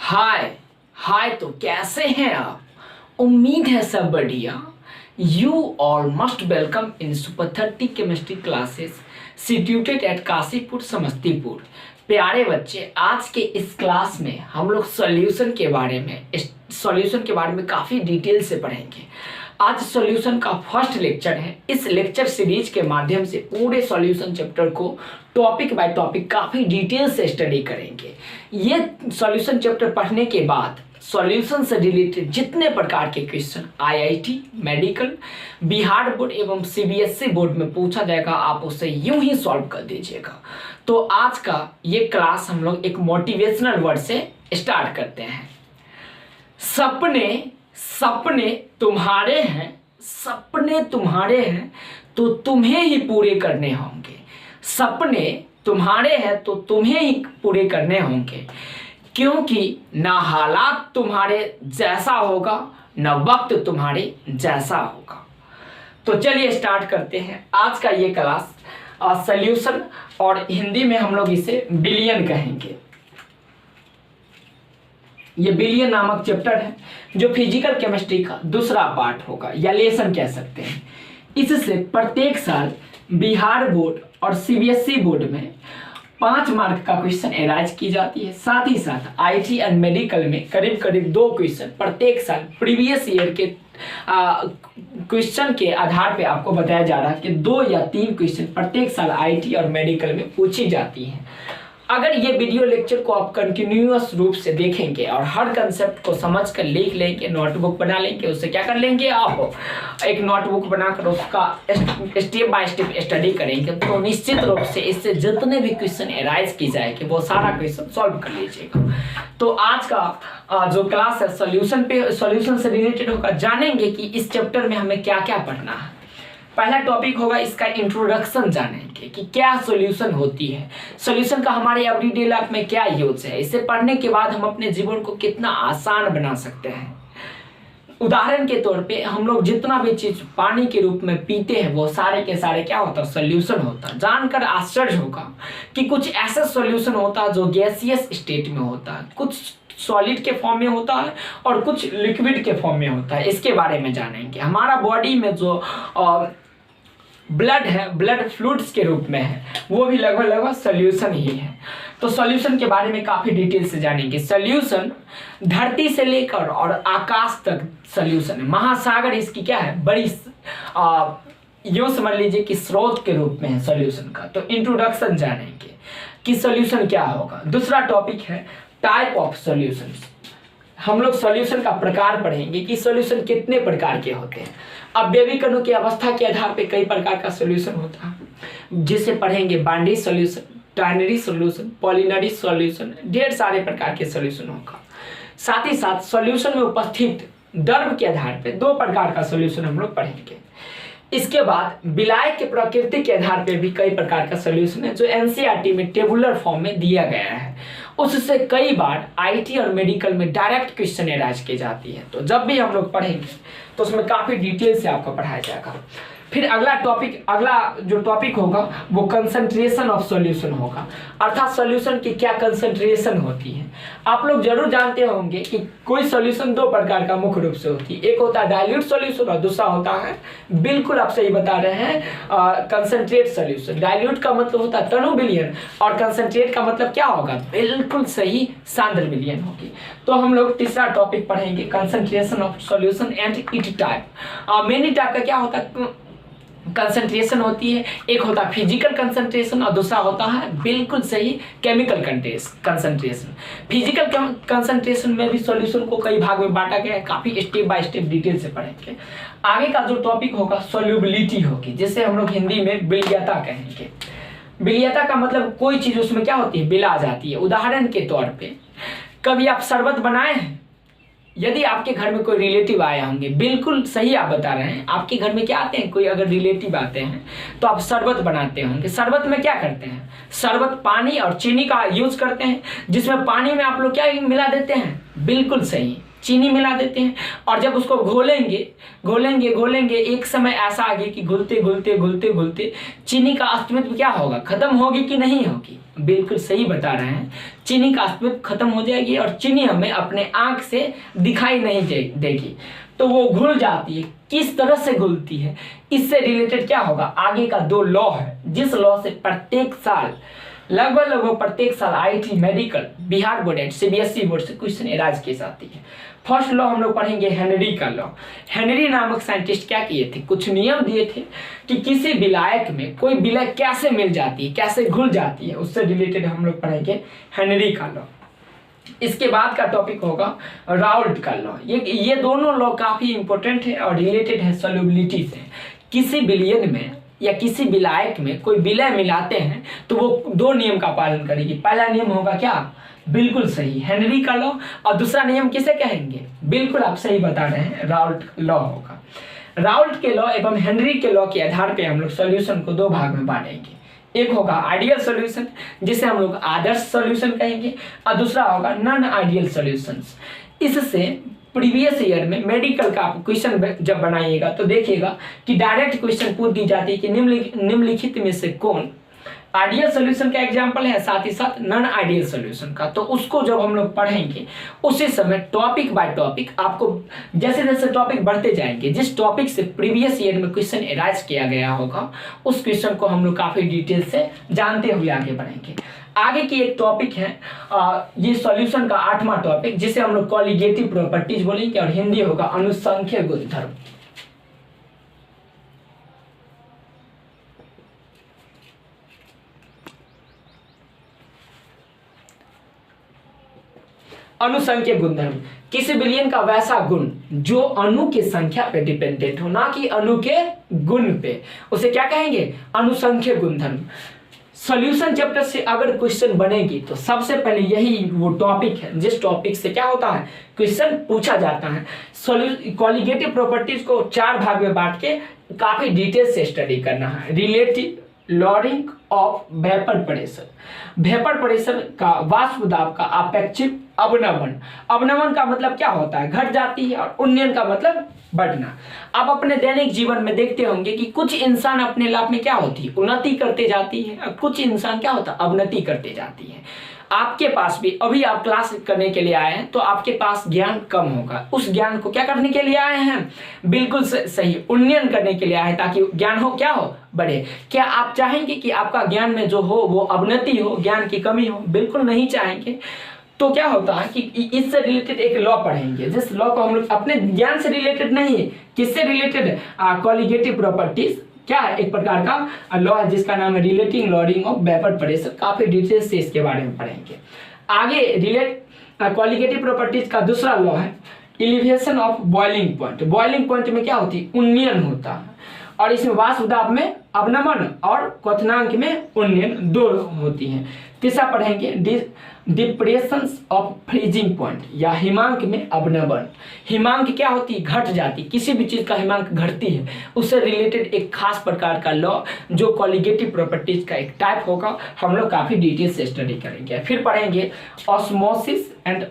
हाय हाय तो कैसे हैं आप। उम्मीद है सब बढ़िया। You all must welcome in super 30 chemistry classes situated at Kashipur Samastipur. प्यारे बच्चे, आज के इस क्लास में हम लोग सॉल्यूशन के बारे में काफ़ी डिटेल से पढ़ेंगे। आज सॉल्यूशन का फर्स्ट लेक्चर है। इस लेक्चर सीरीज के माध्यम से पूरे सॉल्यूशन चैप्टर को टॉपिक बाय टॉपिक काफ़ी डिटेल से स्टडी करेंगे। ये सॉल्यूशन चैप्टर पढ़ने के बाद सॉल्यूशन से रिलेटेड जितने प्रकार के question IIT, medical, Bihar board एवं सीबीएसई बोर्ड में पूछा जाएगा, आप उसे यूं ही सॉल्व कर दीजिएगा। तो आज का ये क्लास हम लोग एक मोटिवेशनल वर्ड से स्टार्ट करते हैं। सपने तुम्हारे हैं, सपने तुम्हारे हैं तो तुम्हें ही पूरे करने होंगे। सपने तुम्हारे हैं तो तुम्हें ही पूरे करने होंगे, क्योंकि ना हालात तुम्हारे जैसा होगा ना वक्त तुम्हारे जैसा होगा। तो चलिए स्टार्ट करते हैं आज का ये क्लास सॉल्यूशन, और हिंदी में हम लोग इसे बिलियन कहेंगे। ये बिलियन नामक चैप्टर है जो फिजिकल केमिस्ट्री का दूसरा पार्ट होगा या लेसन कह सकते हैं। इससे प्रत्येक साल बिहार बोर्ड और सीबीएसई बोर्ड में 5 मार्क का क्वेश्चन एराइज की जाती है। साथ ही साथ आईटी एंड मेडिकल में करीब करीब 2 क्वेश्चन प्रत्येक साल प्रीवियस ईयर के क्वेश्चन के आधार पे आपको बताया जा रहा है कि 2 या 3 क्वेश्चन प्रत्येक साल आईटी और मेडिकल में पूछी जाती हैं। अगर ये वीडियो लेक्चर को आप कंटिन्यूअस रूप से देखेंगे और हर कंसेप्ट को समझ कर लिख लेंगे, नोटबुक बना लेंगे, उससे क्या कर लेंगे, आप एक नोटबुक बनाकर उसका स्टेप बाय स्टेप स्टडी करेंगे तो निश्चित रूप से इससे जितने भी क्वेश्चन एराइज की जाएगी वो सारा क्वेश्चन सॉल्व कर लीजिएगा। तो आज का जो क्लास है सॉल्यूशन से रिलेटेड होगा। जानेंगे कि इस चैप्टर में हमें क्या क्या पढ़ना है। पहला टॉपिक होगा इसका इंट्रोडक्शन, जानेंगे कि क्या सॉल्यूशन होती है, सॉल्यूशन का हमारे एवरीडे लाइफ में क्या यूज है, इसे पढ़ने के बाद हम अपने जीवन को कितना आसान बना सकते हैं। उदाहरण के तौर पे हम लोग जितना भी चीज पानी के रूप में पीते हैं वो सारे के सारे क्या होता है, सॉल्यूशन होता है। जानकर आश्चर्य होगा कि कुछ ऐसा सॉल्यूशन होता है जो गैसियस स्टेट में होता है, कुछ सॉलिड के फॉर्म में होता है और कुछ लिक्विड के फॉर्म में होता है। इसके बारे में जानेंगे। हमारा बॉडी में जो ब्लड है, ब्लड फ्लूइड्स के रूप में है, वो भी लगभग सॉल्यूशन ही है। तो सॉल्यूशन के बारे में काफ़ी डिटेल से जानेंगे। सॉल्यूशन धरती से लेकर और आकाश तक सॉल्यूशन है। महासागर इसकी क्या है, बड़ी यूँ समझ लीजिए कि स्रोत के रूप में है सॉल्यूशन का। तो इंट्रोडक्शन जानेंगे कि सॉल्यूशन क्या होगा। दूसरा टॉपिक है टाइप ऑफ सॉल्यूशंस। हम लोग सॉल्यूशन का प्रकार पढ़ेंगे कि सॉल्यूशन कितने प्रकार के होते हैं। अवयवी कणों की अवस्था के आधार पे कई प्रकार का सॉल्यूशन होता है, जिसे पढ़ेंगे binary solution, ternary solution, polynary solution, ढेर सारे प्रकार के सॉल्यूशन होगा। साथ ही साथ सॉल्यूशन में उपस्थित द्रव्य के आधार पे 2 प्रकार का सॉल्यूशन हम लोग पढ़ेंगे। इसके बाद विलायक के प्रकृति के आधार पे भी कई प्रकार का सॉल्यूशन है जो एनसीईआरटी में टेबुलर फॉर्म में दिया गया है। उससे कई बार आईटी और मेडिकल में डायरेक्ट क्वेश्चन एराइज की जाती है। तो जब भी हम लोग पढ़ेंगे तो उसमें काफ़ी डिटेल से आपको पढ़ाया जाएगा। फिर अगला जो टॉपिक होगा वो कंसंट्रेशन ऑफ सॉल्यूशन होगा, अर्थात सॉल्यूशन की क्या कंसंट्रेशन होती है। आप लोग जरूर जानते होंगे कि कोई सॉल्यूशन 2 प्रकार का मुख्य रूप से होती है। एक होता है डाइल्यूट सॉल्यूशन और दूसरा होता है, बिल्कुल आप सही बता रहे हैं, कंसंट्रेट सॉल्यूशन। डाइल्यूट का मतलब होता है तनु विलयन और कंसंट्रेट का मतलब क्या होगा, बिल्कुल सही, सांद्र विलयन होगी। तो हम लोग तीसरा टॉपिक पढ़ेंगे concentration of solution and it type. Many type का क्या होता है कंसंट्रेशन होती है। एक होता है फिजिकल कंसंट्रेशन और दूसरा होता है बिल्कुल सही केमिकल कंसंट्रेशन। फिजिकल कंसंट्रेशन में भी सॉल्यूशन को कई भाग में बांटा गया है, काफ़ी स्टेप बाय स्टेप डिटेल से पढ़ेंगे। आगे का जो टॉपिक होगा सॉल्युबिलिटी होगी, जिसे हम लोग हिंदी में बिलियता कहेंगे। बिलियता का मतलब कोई चीज़ उसमें क्या होती है, बिला जाती है। उदाहरण के तौर पर कभी आप शरबत बनाए हैं, यदि आपके घर में कोई रिलेटिव आए होंगे, बिल्कुल सही आप बता रहे हैं, आपके घर में क्या आते हैं, कोई अगर रिलेटिव आते हैं तो आप शरबत बनाते होंगे। शरबत में क्या करते हैं, शरबत पानी और चीनी का यूज करते हैं, जिसमें पानी में आप लोग क्या मिला देते हैं, बिल्कुल सही चीनी मिला देते हैं और जब उसको घोलेंगे एक समय ऐसा आगे कि घुलते चीनी का अस्तित्व क्या होगा, खत्म होगी कि नहीं होगी। बिल्कुल सही बता रहे हैं, चीनी का अस्तित्व खत्म हो जाएगी और चीनी हमें अपने आंख से दिखाई नहीं देगी, तो वो घुल जाती है। किस तरह से घुलती है, इससे रिलेटेड क्या होगा, आगे का 2 लॉ है, जिस लॉ से प्रत्येक साल लगभग प्रत्येक साल IIT medical, Bihar board and CBSE board से क्वेश्चन एराज केस आती है। फर्स्ट लॉ हम लोग पढ़ेंगे हेनरी का लॉ। हेनरी नामक साइंटिस्ट क्या किए थे, कुछ नियम दिए थे कि किसी विलायक में कोई विलय कैसे मिल जाती है, कैसे घुल जाती है, उससे रिलेटेड हम लोग पढ़ेंगे हेनरी का लॉ। इसके बाद का टॉपिक होगा राउल्ट का लॉ। ये दोनों लॉ काफी इंपॉर्टेंट है और रिलेटेड है सॉल्युबिलिटी से। किसी विलयन में या किसी विलायक में कोई विलय मिलाते हैं तो वो 2 नियम का पालन करेगी। पहला नियम होगा क्या, बिल्कुल सही, हेनरी का लॉ, और दूसरा नियम किसे कहेंगे, बिल्कुल आप सही बता रहे हैं, राउल्ट लॉ होगा। राउल्ट के लॉ एवं हेनरी के लॉ के आधार पर हम लोग सॉल्यूशन को 2 भाग में बांटेंगे। एक होगा आइडियल सॉल्यूशन, जिसे हम लोग आदर्श सॉल्यूशन कहेंगे, और दूसरा होगा नॉन आइडियल सॉल्यूशंस। इससे प्रीवियस ईयर में मेडिकल का आप क्वेश्चन जब बनाइएगा तो देखिएगा कि डायरेक्ट क्वेश्चन पूछ दी जाती है कि निम्नलिखित में से कौन आइडियल सॉल्यूशन का एग्जांपल है, साथ ही साथ नॉन आइडियल सॉल्यूशन का। तो उसको जब हम लोग पढ़ेंगे उसी समय टॉपिक बाय टॉपिक आपको जैसे जैसे टॉपिक बढ़ते जाएंगे, जिस टॉपिक से प्रीवियस ईयर में क्वेश्चन एराइज किया गया होगा उस क्वेश्चन को हम लोग काफी डिटेल से जानते हुए आगे बढ़ेंगे। आगे की एक टॉपिक है ये सॉल्यूशन का 8वां टॉपिक, जिसे हम लोग कॉलिगेटिव प्रॉपर्टीज बोलेंगे और हिंदी होगा अनुसंख्य गुणधर्म। अनुसंख्य गुणधर्म, किसी विलयन का वैसा गुण जो अणु की संख्या पे डिपेंडेंट हो, ना कि अणु के गुण पे, उसे क्या कहेंगे, अनुसंख्य गुणधर्म। सॉल्यूशन चैप्टर से अगर क्वेश्चन बनेगी तो सबसे पहले यही वो टॉपिक है जिस टॉपिक से क्या होता है, क्वेश्चन पूछा जाता है। कॉलिगेटिव प्रॉपर्टीज को 4 भाग में बांट के काफी डिटेल से स्टडी करना है। Relative lowering of vapour pressure, vapour pressure का वाष्प दाब का अपेक्षित अवनमन का मतलब क्या होता है, घट जाती है, और उन्नयन का मतलब बढ़ना। आप अपने दैनिक जीवन में देखते होंगे कि कुछ इंसान अपने लाभ में क्या होती है, उन्नति करते जाती है, और कुछ इंसान क्या होता है, अवनति करते जाती है। आपके पास भी अभी आप क्लास करने के लिए आए हैं तो आपके पास ज्ञान कम होगा, उस ज्ञान को क्या करने के लिए आए हैं, बिल्कुल सही, उन्नयन करने के लिए आए हैं, ताकि ज्ञान हो क्या हो, बढ़े। क्या आप चाहेंगे कि आपका ज्ञान में जो हो वो अवनति हो, ज्ञान की कमी हो, बिल्कुल नहीं चाहेंगे। तो क्या होता है कि इससे रिलेटेड एक लॉ पढ़ेंगे, जिस लॉ को हम लोग अपने ज्ञान से रिलेटेड नहीं, किससे रिलेटेड, कॉलिगेटिव प्रॉपर्टीज क्या है, एक प्रकार का लॉ है जिसका नाम है relating lowering of vapour pressure. काफी डिटेल से इसके बारे में पढ़ेंगे। आगे कॉलिगेटिव प्रॉपर्टीज का दूसरा लॉ है elevation of boiling point. Boiling point में क्या होती है, उन्नयन होता है, और इसमें वाष्प दाब में अवनमन और क्वथनांक में उन्नयन 2 होती हैं। तीसरा पढ़ेंगे डिप्रेशन ऑफ फ्रीजिंग पॉइंट, या हिमांक में अवनमन। हिमांक क्या होती है, घट जाती, किसी भी चीज का हिमांक घटती है, उससे रिलेटेड एक खास प्रकार का लॉ जो कॉलिगेटिव प्रॉपर्टीज का एक टाइप होगा, हम लोग काफी डिटेल से स्टडी करेंगे। फिर पढ़ेंगे ऑस्मोसिस एंड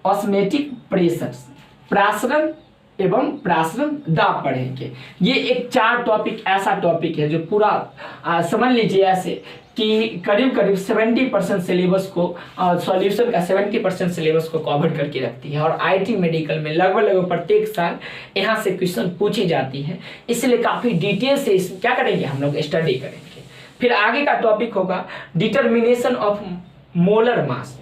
ऑस्मेटिक प्रेशर्स, प्रासरण एवं प्रासरण दाब पढ़ेंगे। ये एक 4 टॉपिक ऐसा टॉपिक है जो पूरा समझ लीजिए ऐसे कि करीब 70% सिलेबस को, सॉल्यूशन का 70% सिलेबस को कवर करके रखती है, और आईआईटी मेडिकल में लगभग प्रत्येक साल यहाँ से क्वेश्चन पूछी जाती है, इसलिए काफी डिटेल से क्या करेंगे, हम लोग स्टडी करेंगे। फिर आगे का टॉपिक होगा डिटर्मिनेशन ऑफ मोलर मास,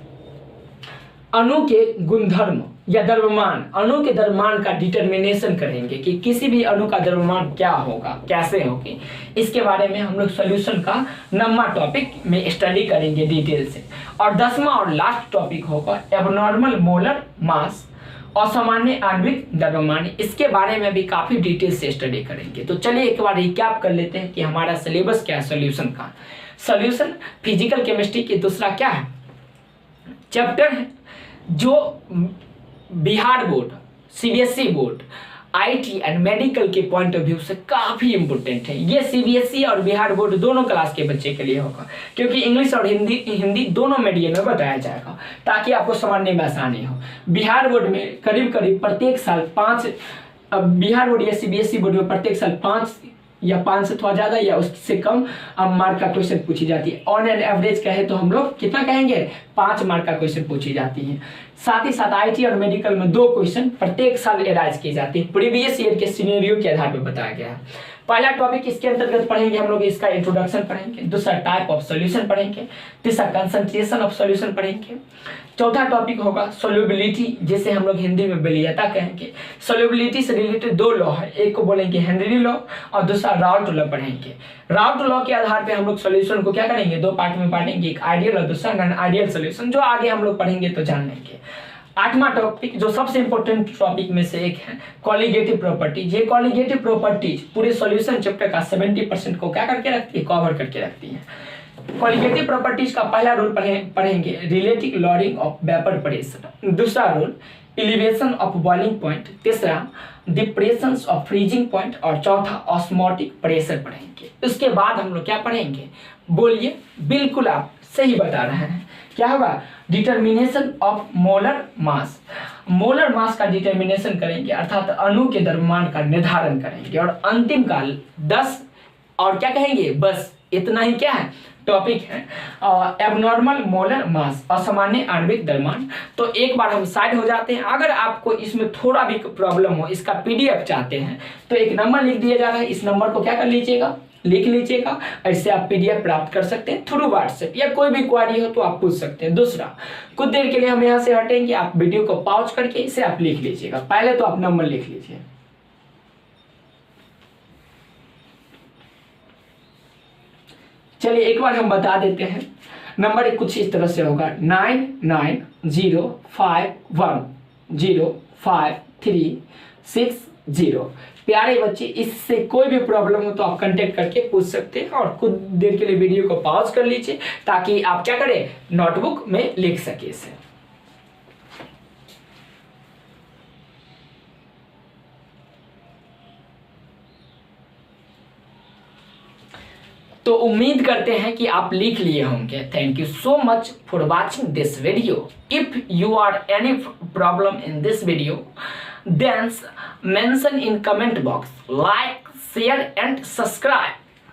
अणु के गुणधर्म या द्रव्यमान, अणु के द्रव्यमान का डिटर्मिनेशन करेंगे कि किसी भी अणु का द्रव्यमान क्या होगा, कैसे होगी। इसके बारे में हम लोग सॉल्यूशन का 9वां टॉपिक में स्टडी करेंगे डिटेल से। और 10वां और लास्ट टॉपिक होगा एबनॉर्मल मोलर मास, असामान्य आणविक द्रव्यमान। इसके बारे में भी काफी डिटेल से स्टडी करेंगे। तो चलिए एक बार रिकैप कर लेते हैं कि हमारा सिलेबस क्या है सॉल्यूशन का। सॉल्यूशन फिजिकल केमिस्ट्री की दूसरा क्या है, चैप्टर है जो Bihar board, CBSE board, IT and medical के पॉइंट ऑफ व्यू से काफ़ी इंपॉर्टेंट है। ये सीबीएसई और बिहार बोर्ड दोनों क्लास के बच्चे के लिए होगा, क्योंकि इंग्लिश और हिंदी दोनों मीडियम में बताया जाएगा ताकि आपको समझने में आसानी हो। बिहार बोर्ड में करीब करीब प्रत्येक साल 5, बिहार बोर्ड या सीबीएसई बोर्ड में प्रत्येक साल 5 या 5 से थोड़ा ज़्यादा या उससे कम मार्क का क्वेश्चन पूछी जाती है। ऑन एन एवरेज कहे तो हम लोग कितना कहेंगे, 5 मार्क का क्वेश्चन पूछी जाती है। साथ ही साथ आईटी और मेडिकल में 2 क्वेश्चन प्रत्येक साल एराइज की जाती है, प्रीवियस ईयर के सिनेरियो के आधार पर बताया गया है। पहला टॉपिक इसके अंतर्गत पढ़ेंगे हम लोग, इसका इंट्रोडक्शन पढ़ेंगे। दूसरा टाइप ऑफ सॉल्यूशन पढ़ेंगे। तीसरा कंसंट्रेशन ऑफ सॉल्यूशन पढ़ेंगे। चौथा टॉपिक होगा सोल्यूबिलिटी, जिसे हम लोग हिंदी में बलियता कहेंगे। सोल्यूबिलिटी से रिलेटेड 2 लॉ है, एक को बोलेंगे हेनरी लॉ और दूसरा राउट लॉ पढ़ेंगे। राउट लॉ के आधार पे हम लोग सॉल्यूशन को क्या करेंगे, 2 पार्ट में पढ़ेंगे, एक आइडियल और दूसरा नॉन आइडियल सॉल्यूशन, जो आगे हम लोग पढ़ेंगे तो जान लेंगे। 8वां टॉपिक जो सबसे इंपॉर्टेंट टॉपिक में से एक है, कॉलिगेटिव प्रॉपर्टीज। ये कॉलिगेटिव प्रॉपर्टीज पूरे सॉल्यूशन चैप्टर का 70% को क्या करके रखती है, कवर करके रखती है। कॉलिगेटिव प्रॉपर्टीज का पहला रूल पढ़ेंगे relative lowering of vapour pressure. दूसरा rule elevation of boiling point. तीसरा डिप्रेशन ऑफ फ्रीजिंग पॉइंट और चौथा ऑस्मोटिक प्रेशर पढ़ेंगे। उसके बाद हम लोग क्या पढ़ेंगे, बोलिए, बिल्कुल आप सही बता रहे हैं, क्या होगा, determination of molar mass. Molar mass का डिटर्मिनेशन करेंगे, अर्थात अणु के द्रव्यमान का निर्धारण करेंगे। और अंतिम काल 10 और क्या कहेंगे, बस इतना ही क्या है टॉपिक है, एबनॉर्मल मोलर मास, असामान्य आणविक द्रव्यमान। तो एक बार हम साइड हो जाते हैं। अगर आपको इसमें थोड़ा भी प्रॉब्लम हो, इसका पीडीएफ चाहते हैं तो एक नंबर लिख दिया जा रहा है, इस नंबर को क्या कर लीजिएगा, लिख लीजिएगा। ऐसे आप पीडीएफ प्राप्त कर सकते हैं थ्रू व्हाट्सएप, या कोई भी क्वेरी हो तो आप पूछ सकते हैं। दूसरा, कुछ देर के लिए हम यहाँ से हटेंगे, आप वीडियो को पॉज करके इसे आप लिख लीजिएगा। पहले तो आप नंबर लिख लीजिए। चलिए एक बार हम बता देते हैं, नंबर कुछ इस तरह से होगा 9905105360। प्यारे बच्चे, इससे कोई भी प्रॉब्लम हो तो आप कांटेक्ट करके पूछ सकते हैं, और कुछ देर के लिए वीडियो को पॉज कर लीजिए ताकि आप क्या करें, नोटबुक में लिख सके इसे। तो उम्मीद करते हैं कि आप लिख लिए होंगे। Thank you so much for watching this video. If you are any problem in this video, then mention in comment box, like, share and subscribe.